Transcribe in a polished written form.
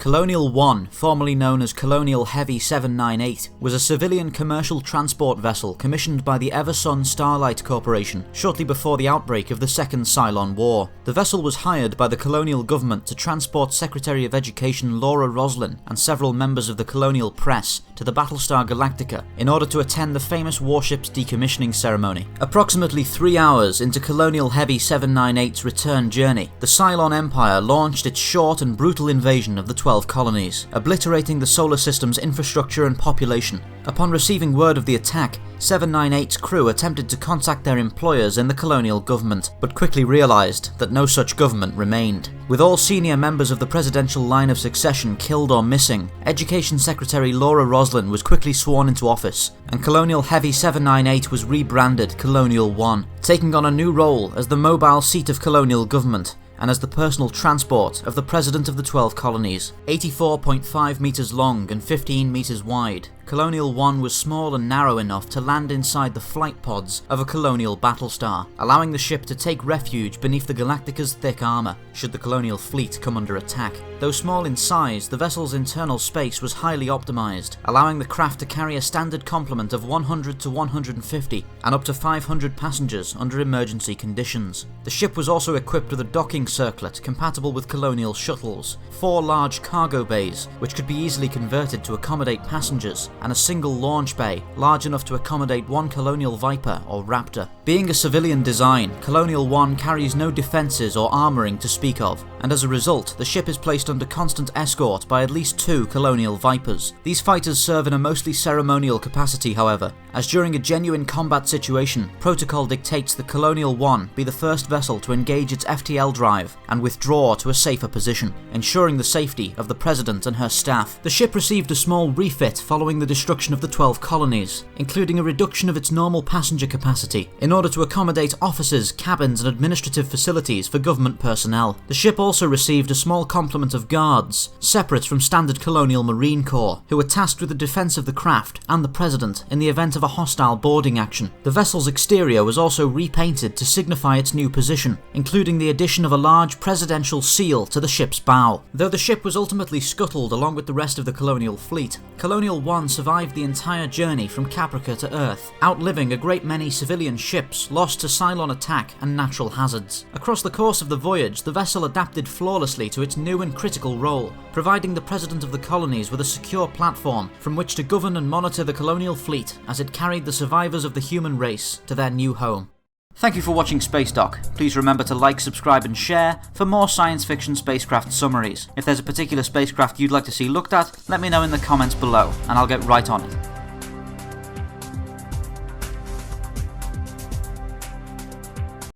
Colonial One, formerly known as Colonial Heavy 798, was a civilian commercial transport vessel commissioned by the Everson Starlight Corporation shortly before the outbreak of the Second Cylon War. The vessel was hired by the colonial government to transport Secretary of Education Laura Roslin and several members of the colonial press to the Battlestar Galactica in order to attend the famous warship's decommissioning ceremony. Approximately 3 hours into Colonial Heavy 798's return journey, the Cylon Empire launched its short and brutal invasion of the 12 colonies, obliterating the solar system's infrastructure and population. Upon receiving word of the attack, 798's crew attempted to contact their employers in the colonial government, but quickly realised that no such government remained. With all senior members of the presidential line of succession killed or missing, Education Secretary Laura Roslin was quickly sworn into office, and Colonial Heavy 798 was rebranded Colonial One, taking on a new role as the mobile seat of colonial government and as the personal transport of the President of the 12 colonies. 84.5 metres long and 15 metres wide, Colonial One was small and narrow enough to land inside the flight pods of a colonial battlestar, allowing the ship to take refuge beneath the Galactica's thick armour should the colonial fleet come under attack. Though small in size, the vessel's internal space was highly optimised, allowing the craft to carry a standard complement of 100 to 150 and up to 500 passengers under emergency conditions. The ship was also equipped with a docking circlet compatible with colonial shuttles, 4 large cargo bays which could be easily converted to accommodate passengers, and a single launch bay large enough to accommodate 1 Colonial Viper or Raptor. Being a civilian design, Colonial One carries no defences or armouring to speak of, and as a result, the ship is placed under constant escort by at least 2 Colonial Vipers. These fighters serve in a mostly ceremonial capacity, however, as during a genuine combat situation, protocol dictates that Colonial One be the first vessel to engage its FTL drive and withdraw to a safer position, ensuring the safety of the President and her staff. The ship received a small refit following the destruction of the 12 colonies, including a reduction of its normal passenger capacity in order to accommodate offices, cabins and administrative facilities for government personnel. The ship also received a small complement of guards, separate from standard colonial marine corps, who were tasked with the defence of the craft and the President in the event of a hostile boarding action. The vessel's exterior was also repainted to signify its new position, including the addition of a large presidential seal to the ship's bow. Though the ship was ultimately scuttled along with the rest of the colonial fleet, Colonial One survived the entire journey from Caprica to Earth, outliving a great many civilian ships lost to Cylon attack and natural hazards. Across the course of the voyage, the vessel adapted flawlessly to its new and critical role, providing the President of the colonies with a secure platform from which to govern and monitor the colonial fleet as it carried the survivors of the human race to their new home. Thank you for watching Spacedock. Please remember to like, subscribe and share for more science fiction spacecraft summaries. If there's a particular spacecraft you'd like to see looked at, let me know in the comments below and I'll get right on it.